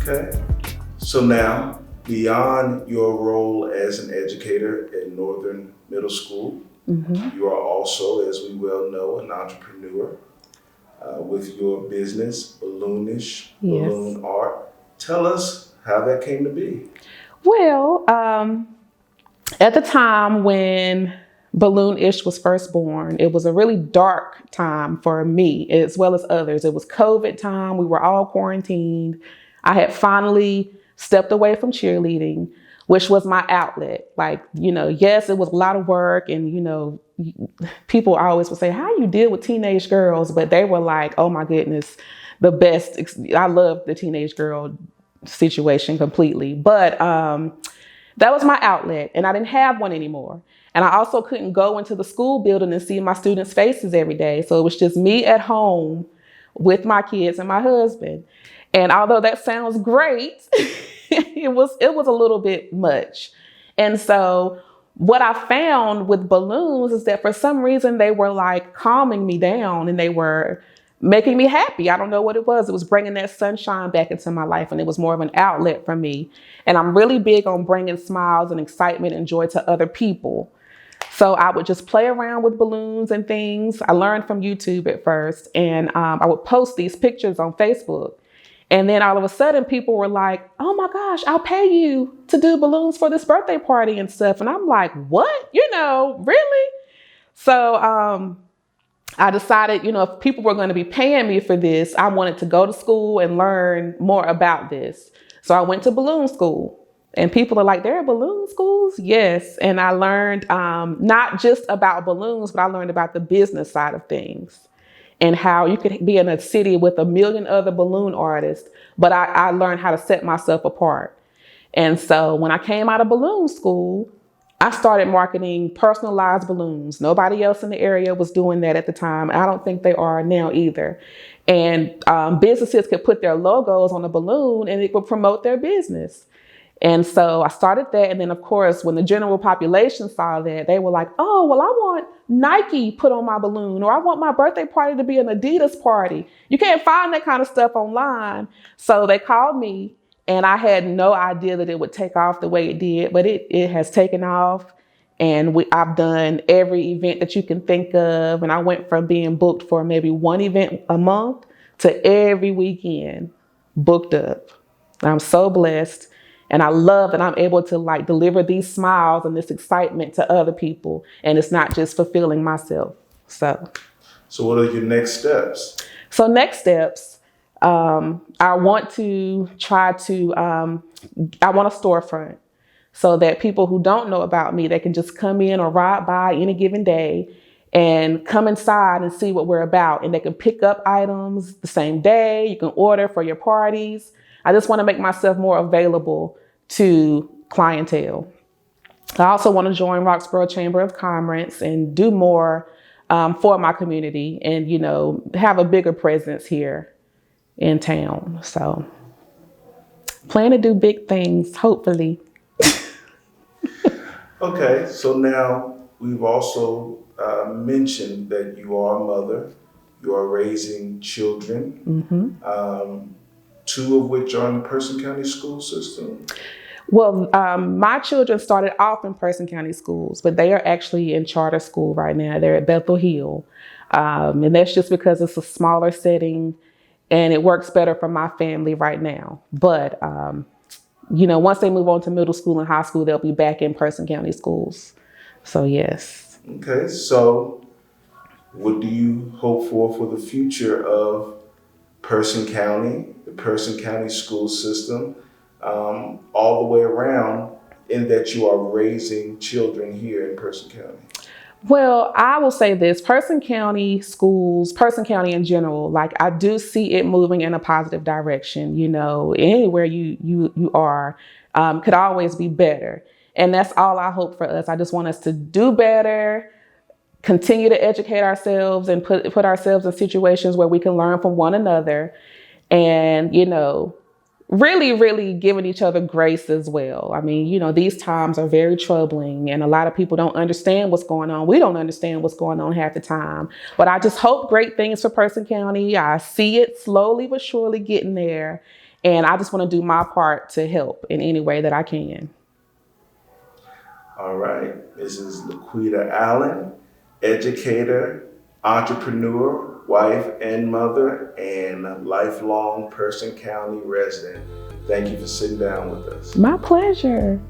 Okay. So now, beyond your role as an educator at Northern Middle School, you are also, as we well know, an entrepreneur with your business, Balloonish, Yes. Balloon Art. Tell us how that came to be. Well, at the time when Balloonish was first born, it was a really dark time for me as well as others. It was COVID time. We were all quarantined. I had finally stepped away from cheerleading, which was my outlet. Like, yes, it was a lot of work, and, people always would say, how you deal with teenage girls? But they were like, oh my goodness, the best. I love the teenage girl situation completely. But that was my outlet, and I didn't have one anymore. And I also couldn't go into the school building and see my students' faces every day. So it was just me at home with my kids and my husband. And although that sounds great, it was a little bit much. And so what I found with balloons is that for some reason they were like calming me down, and they were making me happy. I don't know what it was. It was bringing that sunshine back into my life, and it was more of an outlet for me. And I'm really big on bringing smiles and excitement and joy to other people. So I would just play around with balloons and things. I learned from YouTube at first, and I would post these pictures on Facebook. And then all of a sudden people were like, oh my gosh, I'll pay you to do balloons for this birthday party and stuff. And I'm like, what? Really? So I decided, if people were going to be paying me for this, I wanted to go to school and learn more about this. So I went to balloon school. And people are like, there are balloon schools? Yes. And I learned not just about balloons, but I learned about the business side of things and how you could be in a city with a million other balloon artists. But I learned how to set myself apart. And so when I came out of balloon school, I started marketing personalized balloons. Nobody else in the area was doing that at the time. I don't think they are now either. And businesses could put their logos on a balloon and it would promote their business. And so I started that. And then, of course, when the general population saw that, they were like, oh, well, I want Nike put on my balloon, or I want my birthday party to be an Adidas party. You can't find that kind of stuff online. So they called me, and I had no idea that it would take off the way it did, but it has taken off. And I've done every event that you can think of. And I went from being booked for maybe one event a month to every weekend booked up. I'm so blessed. And I love that I'm able to deliver these smiles and this excitement to other people. And it's not just fulfilling myself. So what are your next steps? So next steps, I want to I want a storefront so that people who don't know about me, they can just come in or ride by any given day and come inside and see what we're about. And they can pick up items the same day. You can order for your parties. I just want to make myself more available to clientele. I also want to join Roxborough Chamber of Commerce and do more for my community and, have a bigger presence here in town. So plan to do big things, hopefully. Okay, so now we've also mentioned that you are a mother. You are raising children. Two of which are in the Person County school system? Well, my children started off in Person County schools, but they are actually in charter school right now. They're at Bethel Hill. And that's just because it's a smaller setting and it works better for my family right now. But, once they move on to middle school and high school, they'll be back in Person County schools. So, yes. Okay, so what do you hope for the future of Person County, the Person County school system, all the way around, in that you are raising children here in Person County? Well, I will say this, Person County schools, Person County in general, I do see it moving in a positive direction. Anywhere you are, could always be better. And that's all I hope for us. I just want us to do better, continue to educate ourselves and put ourselves in situations where we can learn from one another and, really, really giving each other grace as well. I mean, these times are very troubling and a lot of people don't understand what's going on. We don't understand what's going on half the time, but I just hope great things for Person County. I see it slowly but surely getting there. And I just want to do my part to help in any way that I can. All right. This is LaQuetta Allen, educator, entrepreneur, wife and mother, and lifelong Person County resident. Thank you for sitting down with us. My pleasure.